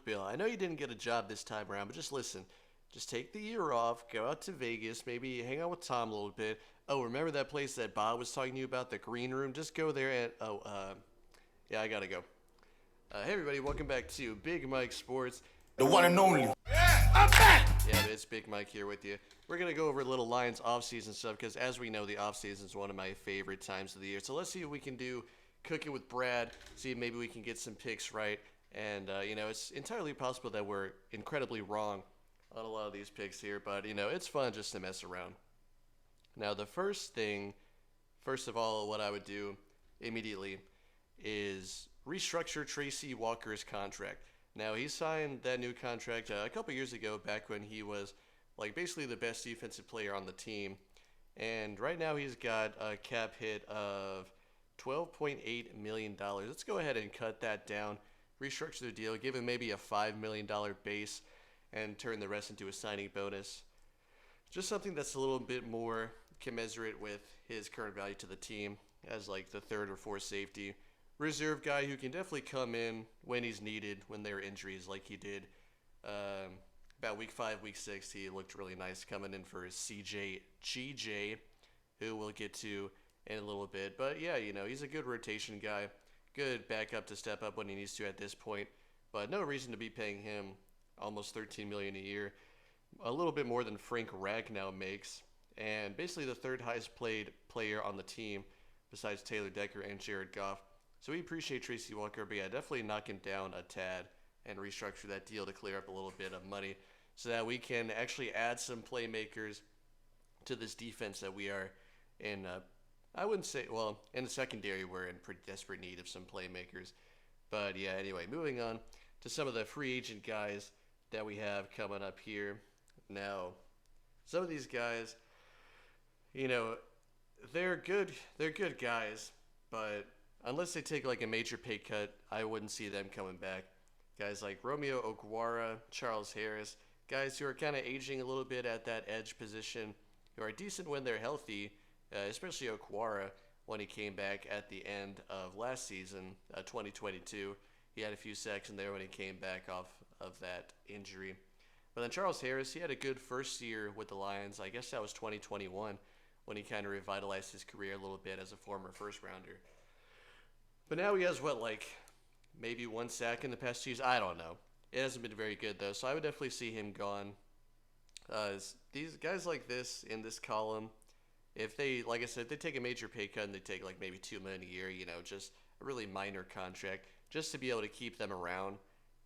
Bill, I know you didn't get a job this time around, but just listen. Just take the year off, go out to Vegas, maybe hang out with Tom a little bit. Oh, remember that place that Bob was talking to you about, the green room? Just go there and, yeah, I gotta go. Hey, everybody, welcome back to Big Mike Sports. The one and only. Yeah, I'm back! Yeah, it's Big Mike here with you. We're going to go over a little Lions offseason stuff because, as we know, the offseason is one of my favorite times of the year. So let's see what we can do, cook it with Brad, see if maybe we can get some picks right. And, it's entirely possible that we're incredibly wrong on a lot of these picks here, but, it's fun just to mess around. Now, first of all, what I would do immediately is restructure Tracy Walker's contract. Now, he signed that new contract a couple years ago, back when he was basically the best defensive player on the team. And right now he's got a cap hit of $12.8 million. Let's go ahead and cut that down, restructure the deal, give him maybe a $5 million base, and turn the rest into a signing bonus. Just something that's a little bit more commensurate with his current value to the team as the third or fourth safety. Reserve guy who can definitely come in when he's needed, when there are injuries like he did. About week 5, week 6, he looked really nice coming in for CJ, who we'll get to in a little bit. But yeah, he's a good rotation guy, good backup to step up when he needs to at this point. But no reason to be paying him almost $13 million a year, a little bit more than Frank Ragnow makes, and basically the third highest paid player on the team besides Taylor Decker and Jared Goff. So we appreciate Tracy Walker, but yeah, definitely knock him down a tad and restructure that deal to clear up a little bit of money so that we can actually add some playmakers to this defense that we are in. I wouldn't say, in the secondary, we're in pretty desperate need of some playmakers. But yeah, anyway, moving on to some of the free agent guys that we have coming up here. Now, some of these guys, they're good guys, but unless they take a major pay cut, I wouldn't see them coming back. Guys like Romeo Okwara, Charles Harris, guys who are kind of aging a little bit at that edge position, who are decent when they're healthy, especially Okwara when he came back at the end of last season, 2022. He had a few sacks in there when he came back off of that injury. But then Charles Harris, he had a good first year with the Lions. I guess that was 2021 when he kind of revitalized his career a little bit as a former first rounder. But now he has maybe one sack in the past 2 years? I don't know. It hasn't been very good though, so I would definitely see him gone. These guys like this in this column, if they, like I said, if they take a major pay cut and they take maybe $2 million a year, just a really minor contract, just to be able to keep them around,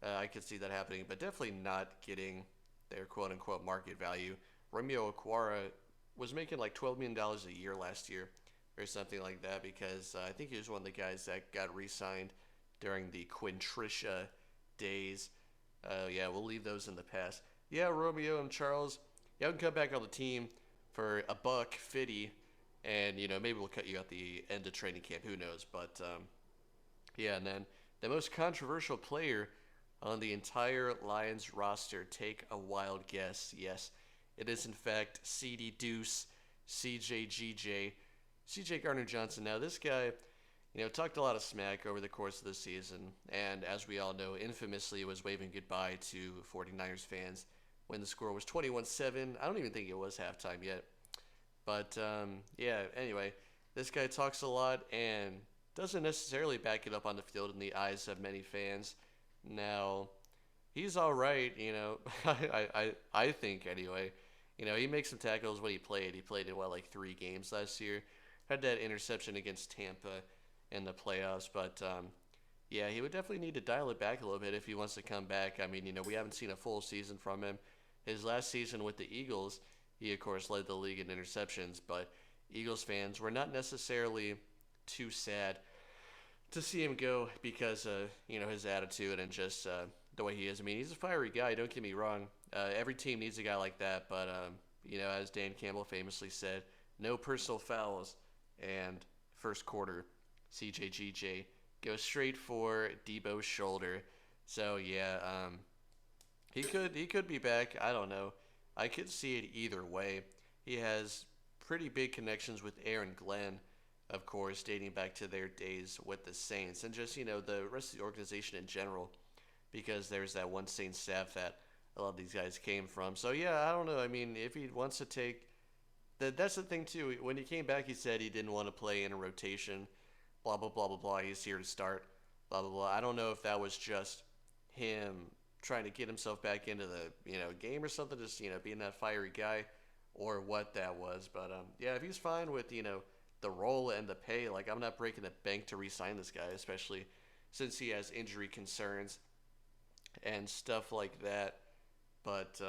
I could see that happening. But definitely not getting their quote unquote market value. Romeo Okwara was making $12 million a year last year, or something like that, because I think he was one of the guys that got re-signed during the Quintricia days. Yeah, we'll leave those in the past. Yeah, Romeo and Charles, you can come back on the team for $150, and maybe we'll cut you at the end of training camp. Who knows? But yeah, and then the most controversial player on the entire Lions roster. Take a wild guess. Yes, it is in fact CD Deuce, CJ Gardner-Johnson. Now this guy, talked a lot of smack over the course of the season, and as we all know, infamously was waving goodbye to 49ers fans when the score was 21-7. I don't even think it was halftime yet. But yeah, anyway, this guy talks a lot and doesn't necessarily back it up on the field in the eyes of many fans. Now, he's all right, I think anyway. He makes some tackles when he played. He played in 3 games last year. Had that interception against Tampa in the playoffs, but yeah, he would definitely need to dial it back a little bit if he wants to come back. I mean, we haven't seen a full season from him. His last season with the Eagles, he of course led the league in interceptions, but Eagles fans were not necessarily too sad to see him go because his attitude and just the way he is. I mean, he's a fiery guy, don't get me wrong. Every team needs a guy like that, but as Dan Campbell famously said, no personal fouls. And first quarter, CJGJ goes straight for Debo's shoulder. So yeah, he could be back. I don't know. I could see it either way. He has pretty big connections with Aaron Glenn, of course, dating back to their days with the Saints, and just the rest of the organization in general. because there's that one Saints staff that a lot of these guys came from. So yeah, I don't know. I mean, if he wants to take that's the thing too. When he came back, he said he didn't want to play in a rotation. Blah blah blah blah blah. He's here to start. Blah blah blah. I don't know if that was just him trying to get himself back into the game or something, just being that fiery guy, or what that was. But yeah, if he's fine with the role and the pay, like I'm not breaking the bank to re-sign this guy, especially since he has injury concerns and stuff like that. But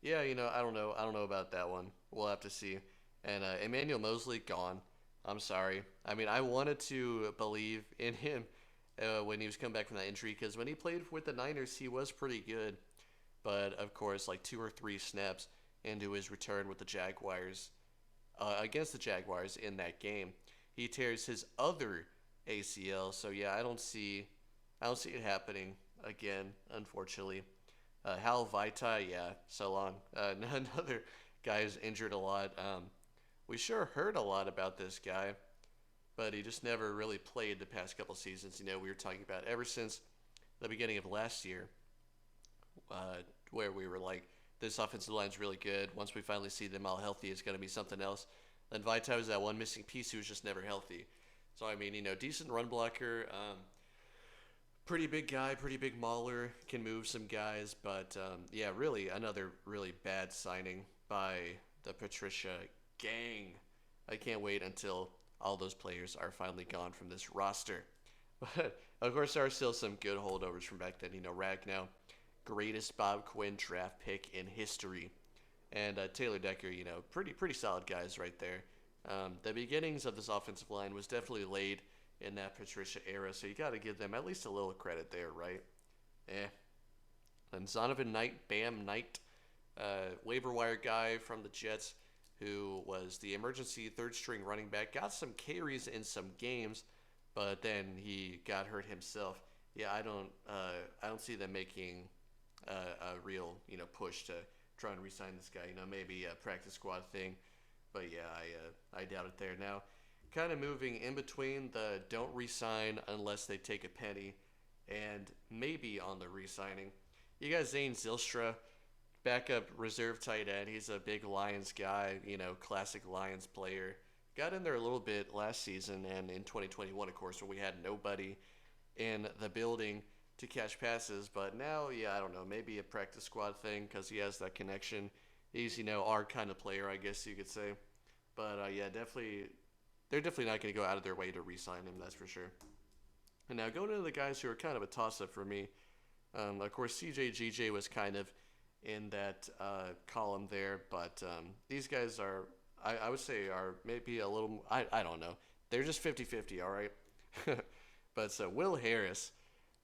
yeah, I don't know. I don't know about that one. We'll have to see. And Emmanuel Mosley gone. I'm sorry. I mean, I wanted to believe in him when he was coming back from that injury, because when he played with the Niners, he was pretty good. But of course, like 2 or 3 snaps into his return with the Jaguars, against the Jaguars in that game, he tears his other ACL. So yeah, I don't see it happening again, unfortunately. Hal Vaitai, yeah, so long. Another guy who's injured a lot. We sure heard a lot about this guy, but he just never really played the past couple seasons. We were talking about ever since the beginning of last year, where we were like, this offensive line's really good. Once we finally see them all healthy, it's going to be something else. Then Vaitai was that one missing piece who was just never healthy. So, I mean, decent run blocker. Pretty big guy, pretty big mauler, can move some guys, but yeah, really another really bad signing by the Patricia gang. I can't wait until all those players are finally gone from this roster. But of course, there are still some good holdovers from back then. Ragnow, greatest Bob Quinn draft pick in history, and Taylor Decker. Pretty solid guys right there. The beginnings of this offensive line was definitely laid in that Patricia era, so you got to give them at least a little credit there, right? Then Zonovan Knight, Bam Knight, waiver wire guy from the Jets, who was the emergency third-string running back, got some carries in some games, but then he got hurt himself. Yeah, I don't see them making a real push to try and re-sign this guy. Maybe a practice squad thing, but yeah, I doubt it there now. Kind of moving in between the don't re-sign unless they take a penny and maybe on the re-signing. You got Zane Zylstra, backup reserve tight end. He's a big Lions guy, classic Lions player. Got in there a little bit last season and in 2021, of course, when we had nobody in the building to catch passes. But now, yeah, I don't know, maybe a practice squad thing because he has that connection. He's, our kind of player, I guess you could say. But yeah, definitely. They're definitely not going to go out of their way to re-sign him, that's for sure. And now going into the guys who are kind of a toss-up for me, of course, CJ GJ was kind of in that column there, but these guys are, I would say, are maybe a little, I don't know. They're just 50-50, all right? But so Will Harris.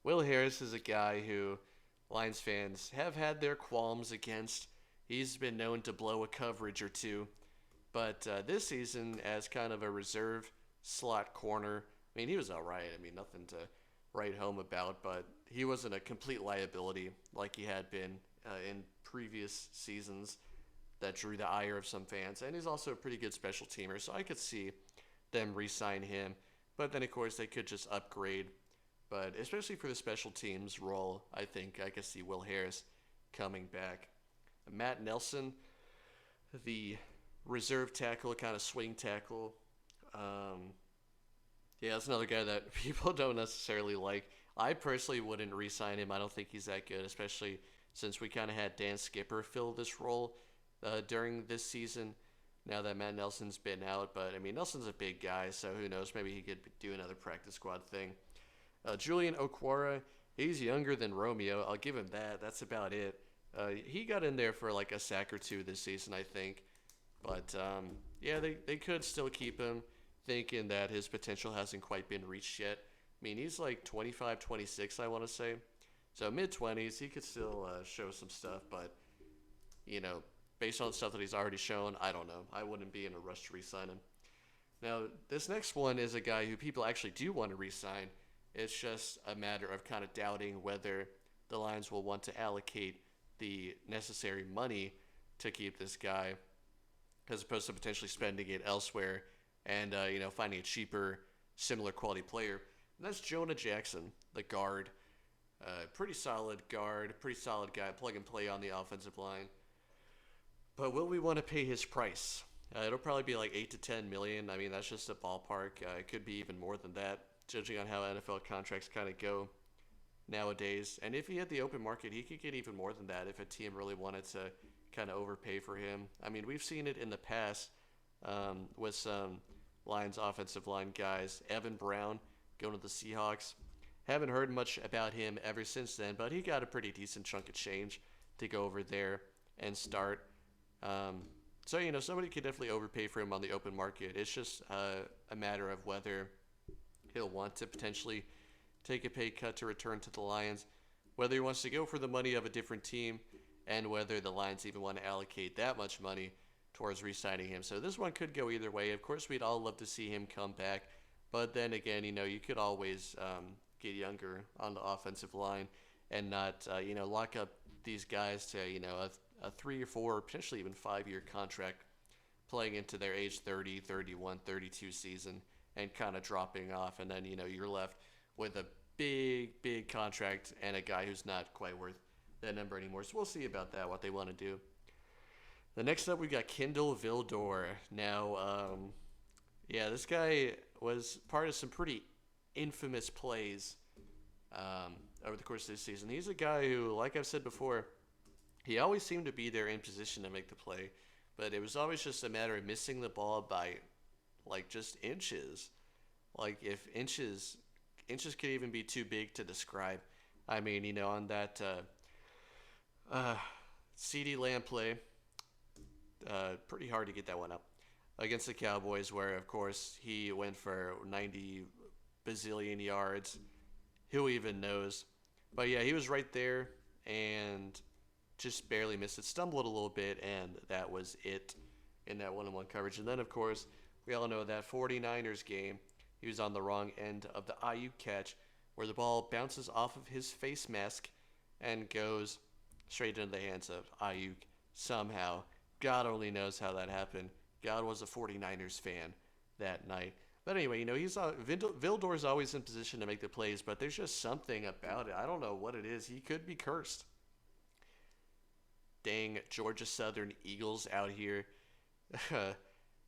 Will Harris is a guy who Lions fans have had their qualms against. He's been known to blow a coverage or two. But this season, as kind of a reserve slot corner, I mean, he was all right. I mean, nothing to write home about, but he wasn't a complete liability like he had been in previous seasons that drew the ire of some fans. And he's also a pretty good special teamer, so I could see them re-sign him. But then, of course, they could just upgrade. But especially for the special teams role, I think I could see Will Harris coming back. Matt Nelson, the reserve tackle, kind of swing tackle. Yeah, that's another guy that people don't necessarily like. I personally wouldn't re-sign him. I don't think he's that good, especially since we kind of had Dan Skipper fill this role during this season, now that Matt Nelson's been out. But, I mean, Nelson's a big guy, so who knows? Maybe he could do another practice squad thing. Julian Okwara, he's younger than Romeo. I'll give him that. That's about it. He got in there for like a sack or two this season, I think. But, yeah, they could still keep him, thinking that his potential hasn't quite been reached yet. I mean, he's like 25, 26, I want to say. So mid-20s, he could still show some stuff. But, based on the stuff that he's already shown, I don't know. I wouldn't be in a rush to re-sign him. Now, this next one is a guy who people actually do want to re-sign. It's just a matter of kind of doubting whether the Lions will want to allocate the necessary money to keep this guy, as opposed to potentially spending it elsewhere and, finding a cheaper, similar quality player. And that's Jonah Jackson, the guard. Pretty solid guard, pretty solid guy, plug and play on the offensive line. But will we want to pay his price? It'll probably be like 8 to 10 million. I mean, that's just a ballpark. It could be even more than that, judging on how NFL contracts kind of go nowadays. And if he hit the open market, he could get even more than that if a team really wanted to kind of overpay for him. I mean, we've seen it in the past with some Lions offensive line guys. Evan Brown going to the Seahawks. Haven't heard much about him ever since then, but he got a pretty decent chunk of change to go over there and start. So, somebody could definitely overpay for him on the open market. It's just a matter of whether he'll want to potentially take a pay cut to return to the Lions, whether he wants to go for the money of a different team, and whether the Lions even want to allocate that much money towards re-signing him. So this one could go either way. Of course, we'd all love to see him come back, but then again, you could always get younger on the offensive line and not, lock up these guys to, a 3 or 4, potentially even 5-year contract playing into their age 30, 31, 32 season and kind of dropping off. And then, you're left with a big contract and a guy who's not quite worth that number anymore. So we'll see about that, what they want to do. The next up, we got Kindle Vildor. Now, this guy was part of some pretty infamous plays over the course of this season. He's a guy who, like I've said before, he always seemed to be there in position to make the play, but it was always just a matter of missing the ball by, just inches. If inches could even be too big to describe. I mean, on that CeeDee Lamb play, pretty hard to get that one up against the Cowboys, where, of course, he went for 90 bazillion yards. Who even knows? But, yeah, he was right there and just barely missed it. Stumbled a little bit, and that was it in that one-on-one coverage. And then, of course, we all know that 49ers game, he was on the wrong end of the Ayuk catch, where the ball bounces off of his face mask and goes straight into the hands of Ayuk somehow. God only knows how that happened. God was a 49ers fan that night. But anyway, Vildor's always in position to make the plays, but there's just something about it. I don't know what it is. He could be cursed. Dang Georgia Southern Eagles out here.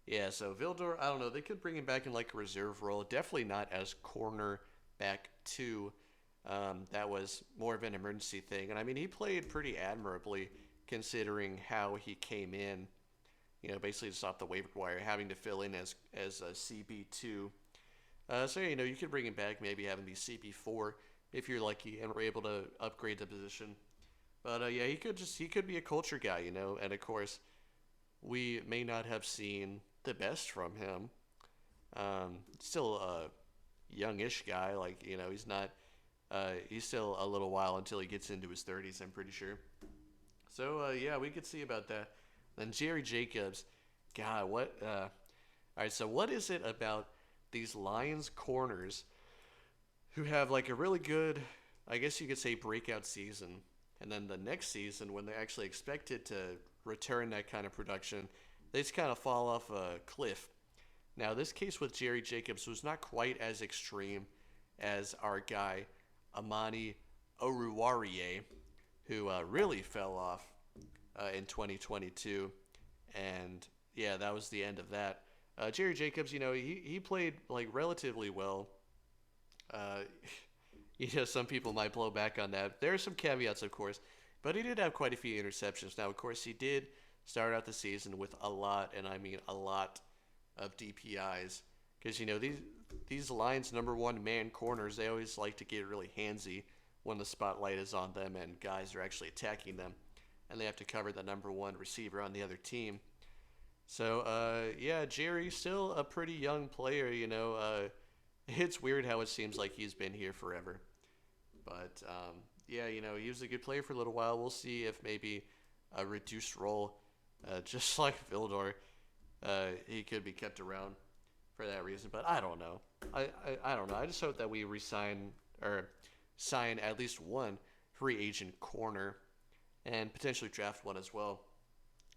Yeah, so Vildor, I don't know. They could bring him back in a reserve role. Definitely not as cornerback 2. That was more of an emergency thing. And I mean, he played pretty admirably considering how he came in. Basically just off the waiver wire, having to fill in as a CB2. So, you could bring him back, maybe have him be CB4 if you're lucky and were able to upgrade the position. But, yeah, he could be a culture guy, and, of course, we may not have seen the best from him. Still a youngish guy, he's not, he's still a little while until he gets into his 30s, I'm pretty sure. So, yeah, we could see about that. Then Jerry Jacobs, God, what? All right, so what is it about these Lions corners who have a really good, I guess you could say, breakout season, and then the next season when they're actually expected to return that kind of production, they just kind of fall off a cliff. Now, this case with Jerry Jacobs was not quite as extreme as our guy Amani Oruwariye, who really fell off in 2022, and yeah, that was the end of that. Jerry Jacobs, he played relatively well. Some people might blow back on that. There are some caveats, of course, but he did have quite a few interceptions. Now, of course, he did start out the season with a lot, and I mean a lot, of DPIs, because these Lions number 1 man corners, they always like to get really handsy when the spotlight is on them and guys are actually attacking them, and they have to cover the number 1 receiver on the other team. So, yeah, Jerry's still a pretty young player, It's weird how it seems like he's been here forever. But, yeah, he was a good player for a little while. We'll see if maybe a reduced role, just like Vildor, he could be kept around for that reason. But I don't know. I don't know. I just hope that we sign at least one free agent corner and potentially draft one as well.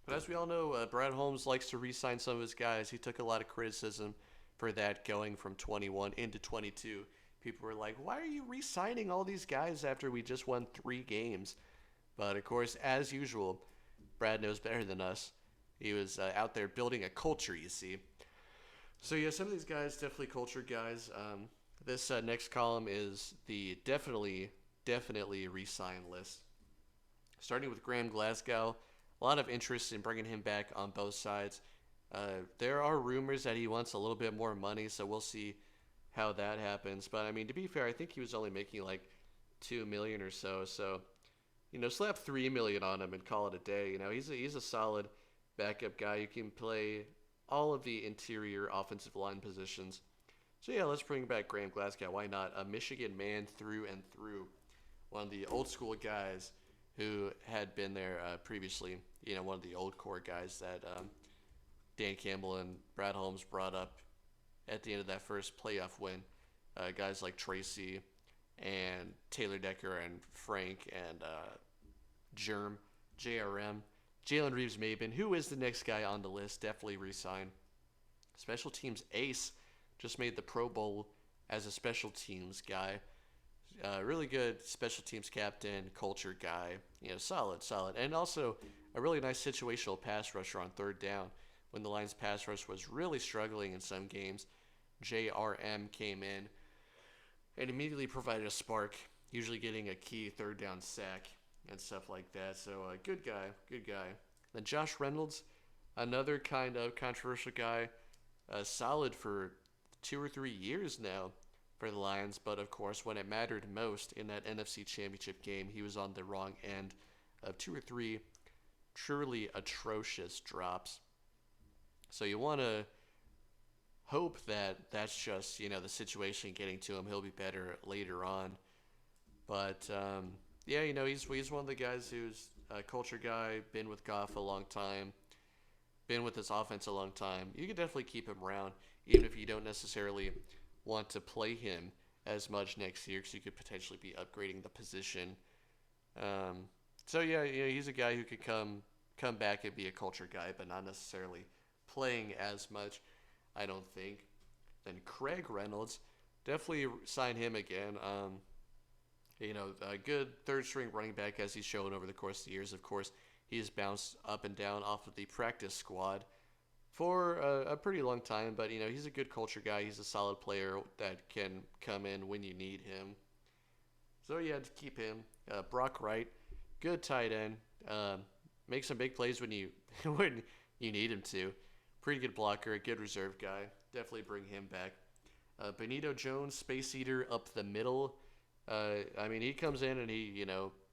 But as we all know, Brad Holmes likes to re-sign some of his guys. He took a lot of criticism for that going from 21 into 22 People were like, why are you re-signing all these guys after we just won 3 games? But of course, as usual, Brad knows better than us. He was out there building a culture, you see. So yeah, some of these guys definitely culture guys. This next column is the definitely re-sign list. Starting with Graham Glasgow, a lot of interest in bringing him back on both sides. There are rumors that he wants a little bit more money, so we'll see how that happens. But I mean, to be fair, I think he was only making like $2 million or so. So slap $3 million on him and call it a day. He's a solid backup guy. You can play all of the interior offensive line positions. So yeah, let's bring back Graham Glasgow. Why not? A Michigan man through and through. One of the old school guys who had been there previously. One of the old core guys that Dan Campbell and Brad Holmes brought up at the end of that first playoff win. Guys like Tracy and Taylor Decker and Frank and JRM, Jalen Reeves-Maben, who is the next guy on the list, definitely re-sign. Special teams ace, just made the Pro Bowl as a special teams guy. Really good special teams captain, culture guy. Solid. And also a really nice situational pass rusher on third down. When the Lions pass rush was really struggling in some games, JRM came in and immediately provided a spark, usually getting a key third down sack and stuff like that. So good guy. Then Josh Reynolds, another kind of controversial guy, solid for 2 or 3 years now for the Lions, but of course when it mattered most in that NFC Championship game, he was on the wrong end of 2 or 3 truly atrocious drops. So you want to hope that that's just, the situation getting to him. He'll be better later on. But, yeah, he's one of the guys who's a culture guy, been with Goff a long time, been with this offense a long time. You can definitely keep him around, even if you don't necessarily want to play him as much next year, because you could potentially be upgrading the position. So, yeah, he's a guy who could come back and be a culture guy, but not necessarily playing as much, I don't think. Then Craig Reynolds, definitely sign him again. A good third-string running back as he's shown over the course of the years. Of course, he's bounced up and down off of the practice squad for a pretty long time, but, he's a good culture guy. He's a solid player that can come in when you need him. So, yeah, to keep him. Brock Wright, good tight end. Makes some big plays when you need him to. Pretty good blocker, a good reserve guy. Definitely bring him back. Benito Jones, space eater up the middle. He comes in and he,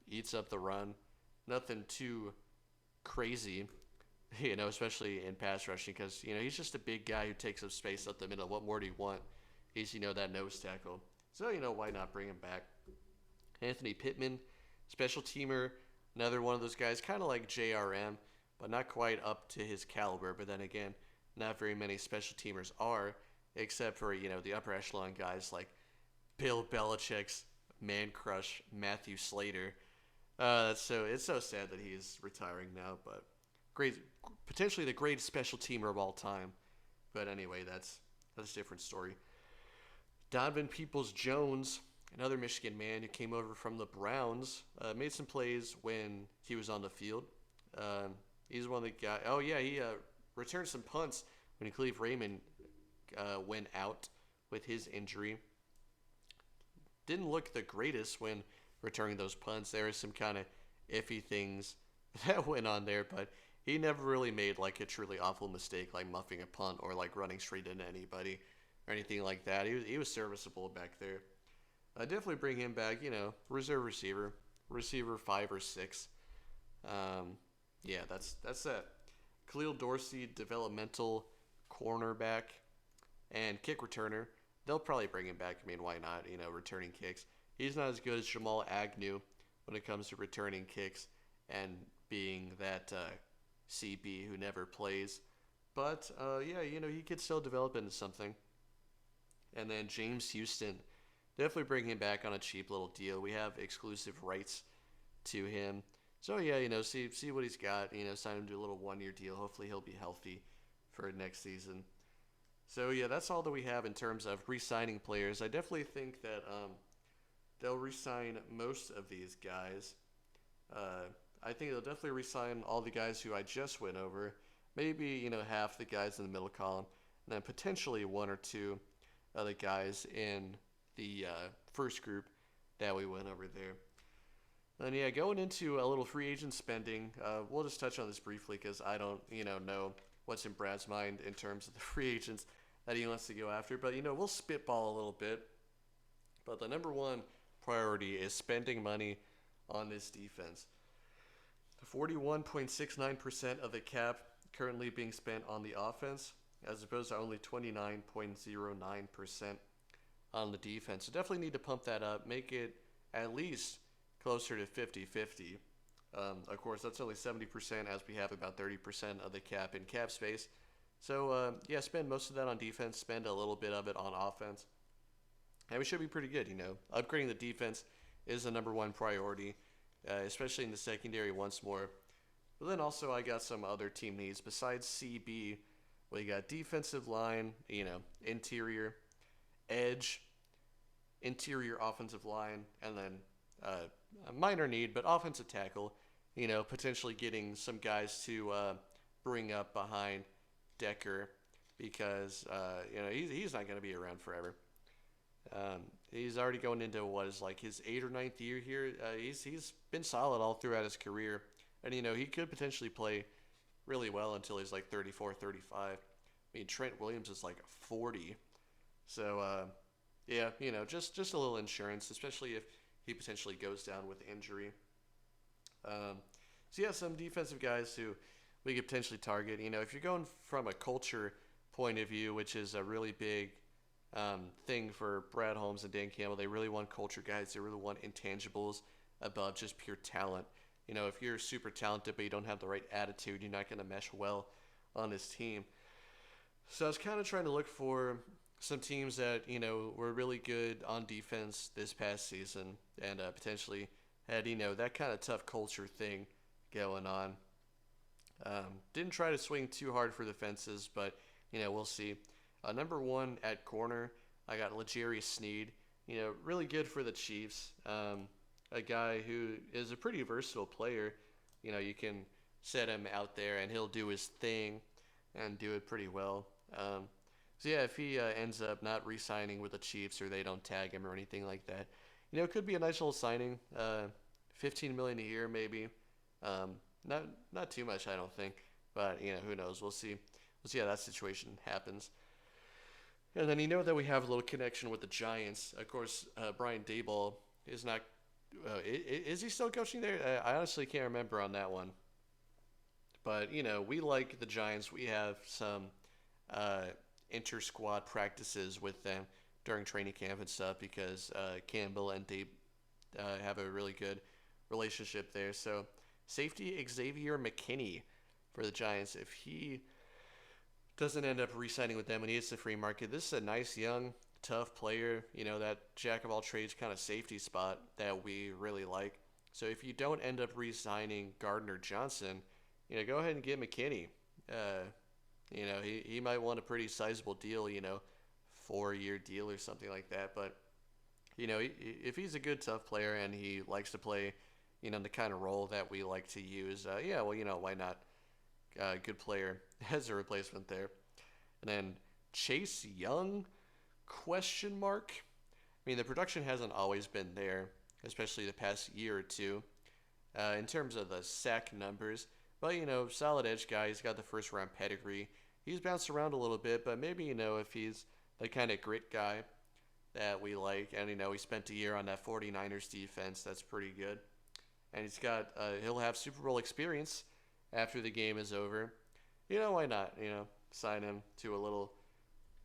eats up the run. Nothing too crazy, especially in pass rushing because, he's just a big guy who takes up space up the middle. What more do you want? He's, that nose tackle. So, why not bring him back? Anthony Pittman, special teamer. Another one of those guys, kind of like JRM, but not quite up to his caliber. But then again, not very many special teamers are, except for, the upper echelon guys like Bill Belichick's man crush, Matthew Slater. It's so sad that he's retiring now, but potentially the greatest special teamer of all time. But anyway, that's a different story. Donovan Peoples-Jones, another Michigan man who came over from the Browns, made some plays when he was on the field. He's one of the guys. Oh yeah, he returned some punts when Khalif Raymond went out with his injury. Didn't look the greatest when returning those punts. There were some kind of iffy things that went on there, but he never really made like a truly awful mistake like muffing a punt or like running straight into anybody or anything like that. He was serviceable back there. Definitely bring him back, reserve receiver 5 or 6. Yeah, that's that. Khalil Dorsey, developmental cornerback and kick returner. They'll probably bring him back. Why not? Returning kicks. He's not as good as Jamal Agnew when it comes to returning kicks and being that CB who never plays. But, yeah, he could still develop into something. And then James Houston. Definitely bring him back on a cheap little deal. We have exclusive rights to him. So, yeah, see what he's got. Sign him to a little 1-year deal. Hopefully he'll be healthy for next season. So yeah, that's all that we have in terms of re-signing players. I definitely think that they'll re-sign most of these guys. Uh, I think they'll definitely re-sign all the guys who I just went over. Maybe half the guys in the middle column, and then potentially one or two other guys in the first group that we went over there. And yeah, going into a little free agent spending, we'll just touch on this briefly because I don't, know what's in Brad's mind in terms of the free agents that he wants to go after. But we'll spitball a little bit. But the number one priority is spending money on this defense. 41.69% of the cap currently being spent on the offense, as opposed to only 29.09% on the defense. So definitely need to pump that up, make it at least closer to 50-50. Of course, that's only 70% as we have about 30% of the cap in cap space. So, yeah, spend most of that on defense, spend a little bit of it on offense. And we should be pretty good, Upgrading the defense is the number one priority, especially in the secondary once more. But then also I got some other team needs. Besides CB, we got defensive line, interior, edge, interior offensive line, and then a minor need, but offensive tackle. Potentially getting some guys to bring up behind Decker because he's not going to be around forever. He's already going into what is like his 8th or 9th year here. He's been solid all throughout his career, and he could potentially play really well until he's like 34, 35. I mean, Trent Williams is like 40, so yeah, just a little insurance, especially if he potentially goes down with injury. So yeah, some defensive guys who we could potentially target. If you're going from a culture point of view, which is a really big thing for Brad Holmes and Dan Campbell, they really want culture guys. They really want intangibles above just pure talent. If you're super talented but you don't have the right attitude, you're not going to mesh well on this team. So I was kind of trying to look for some teams that were really good on defense this past season and potentially had that kind of tough culture thing going on. Didn't try to swing too hard for the fences, but we'll see. Number one at corner, I got L'Jarius Sneed. Really good for the Chiefs. A guy who is a pretty versatile player. You can set him out there and he'll do his thing and do it pretty well. So yeah, if he ends up not re-signing with the Chiefs or they don't tag him or anything like that, it could be a nice little signing. $15 million a year maybe. Not too much, I don't think, but who knows? We'll see. We'll see how that situation happens. And then that we have a little connection with the Giants. Of course, Brian Daboll is not. Is he still coaching there? I honestly can't remember on that one. But we like the Giants. We have some inter-squad practices with them during training camp and stuff because Campbell and Dave have a really good relationship there. So safety Xavier McKinney for the Giants. If he doesn't end up re-signing with them and he hits the free market, this is a nice young tough player, that jack of all trades kind of safety spot that we really like. So if you don't end up re-signing Gardner Johnson, go ahead and get McKinney. He might want a pretty sizable deal, 4-year deal or something like that. But if he's a good tough player and he likes to play, the kind of role that we like to use, yeah, well, why not? Good player as a replacement there. And then Chase Young, ? I mean, the production hasn't always been there, especially the past year or two, in terms of the sack numbers. But, solid edge guy. He's got the first round pedigree. He's bounced around a little bit, but maybe, if he's the kind of grit guy that we like, and, he spent a year on that 49ers defense, that's pretty good. And he'll have Super Bowl experience after the game is over. Why not, sign him to a little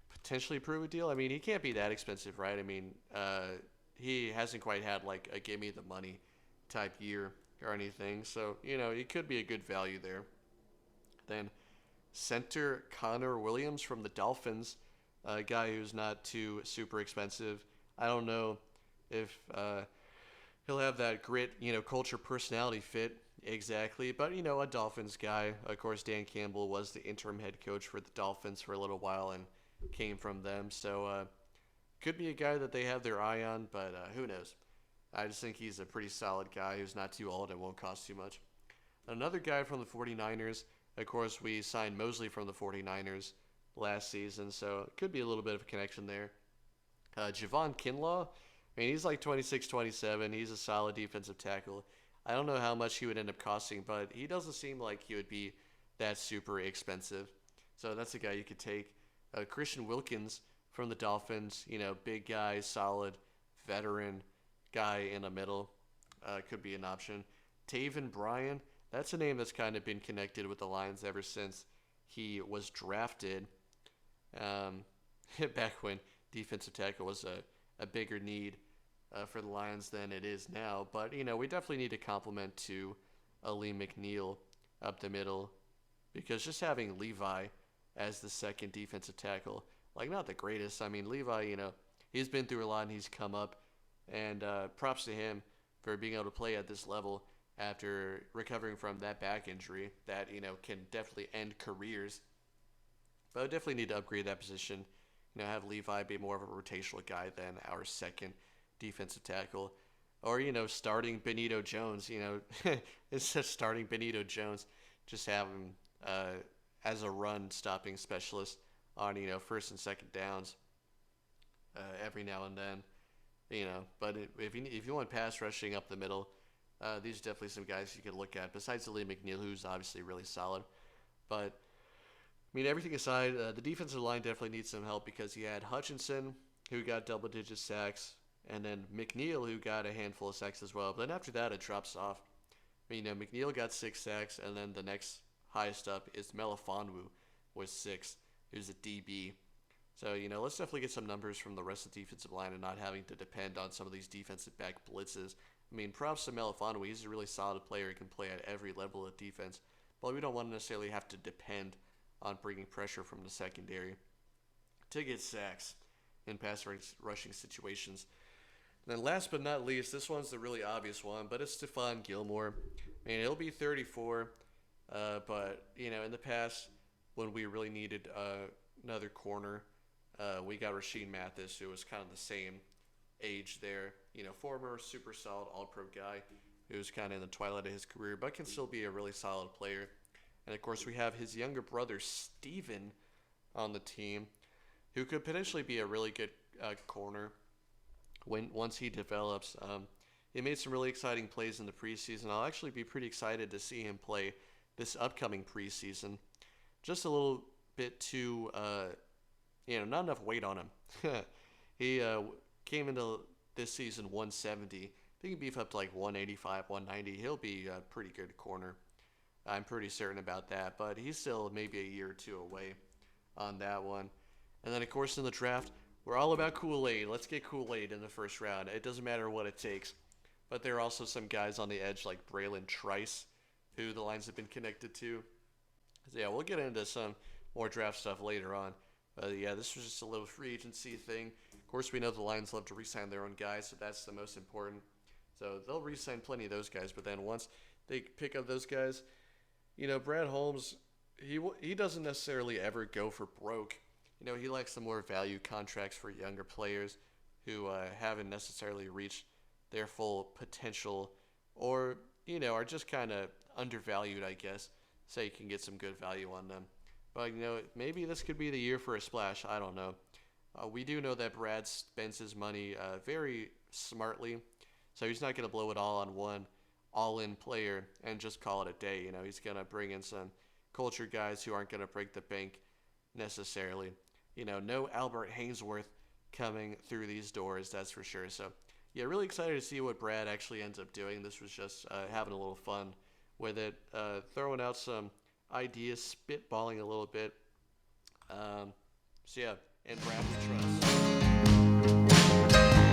potentially prove a deal. I mean, he can't be that expensive, right? I mean, he hasn't quite had like a give me the money type year or anything. So, it could be a good value there. Then center Connor Williams from the Dolphins, a guy who's not too super expensive. I don't know if he'll have that grit, culture, personality fit exactly. But, a Dolphins guy. Of course, Dan Campbell was the interim head coach for the Dolphins for a little while, and came from them. So could be a guy that they have their eye on, but who knows? I just think he's a pretty solid guy who's not too old and won't cost too much. Another guy from the 49ers, of course, we signed Mosley from the 49ers last season, so it could be a little bit of a connection there. Javon Kinlaw, I mean, he's like 26, 27. He's a solid defensive tackle. I don't know how much he would end up costing, but he doesn't seem like he would be that super expensive. So that's a guy you could take. Christian Wilkins from the Dolphins, big guy, solid, veteran guy in the middle, could be an option. Taven Bryan, that's a name that's kind of been connected with the Lions ever since he was drafted. Back when defensive tackle was a bigger need for the Lions than it is now. But, we definitely need a compliment to Ali McNeil up the middle, because just having Levi as the second defensive tackle, not the greatest. I mean, Levi, he's been through a lot and he's come up, and props to him for being able to play at this level after recovering from that back injury that, can definitely end careers. But I definitely need to upgrade that position. Have Levi be more of a rotational guy than our second defensive tackle. Or, starting Benito Jones, instead of starting Benito Jones, just have him as a run-stopping specialist on, first and second downs every now and then. But if you want pass rushing up the middle, these are definitely some guys you could look at, besides Ali McNeil, who's obviously really solid. But, everything aside, the defensive line definitely needs some help, because you had Hutchinson, who got double-digit sacks, and then McNeil, who got a handful of sacks as well. But then after that, it drops off. McNeil got 6 sacks, and then the next highest up is Melifonwu with 6, who's a DB. So, let's definitely get some numbers from the rest of the defensive line and not having to depend on some of these defensive back blitzes. Props to Melifonwu. He's a really solid player. He can play at every level of defense. But we don't want to necessarily have to depend on bringing pressure from the secondary to get sacks in pass rushing situations. And then last but not least, this one's the really obvious one, but it's Stephon Gilmore. He'll be 34, but, in the past, when we really needed another corner, we got Rasheed Mathis, who was kind of the same age there. Former super solid all-pro guy who's kind of in the twilight of his career, but can still be a really solid player. And, of course, we have his younger brother, Steven, on the team, who could potentially be a really good corner once he develops. He made some really exciting plays in the preseason. I'll actually be pretty excited to see him play this upcoming preseason. Just a little bit too, not enough weight on him. He came into this season 170. If he can beef up to 185, 190, he'll be a pretty good corner. I'm pretty certain about that, but he's still maybe a year or two away on that one. And then, of course, in the draft, we're all about Kool-Aid. Let's get Kool-Aid in the first round. It doesn't matter what it takes. But there are also some guys on the edge like Braylon Trice, who the Lions have been connected to. So, yeah, we'll get into some more draft stuff later on. But, yeah, this was just a little free agency thing. Of course, we know the Lions love to re-sign their own guys, so that's the most important. So they'll re-sign plenty of those guys. But then once they pick up those guys, Brad Holmes, he doesn't necessarily ever go for broke. He likes the more value contracts for younger players who haven't necessarily reached their full potential, or, are just kind of undervalued, I guess, so you can get some good value on them. But, maybe this could be the year for a splash. I don't know. We do know that Brad spends his money very smartly, so he's not going to blow it all on one all-in player and just call it a day. He's going to bring in some culture guys who aren't going to break the bank necessarily. No Albert Hainsworth coming through these doors, that's for sure. So, yeah, really excited to see what Brad actually ends up doing. This was just having a little fun with it, throwing out some ideas, spitballing a little bit. So, yeah, and Brad we trust.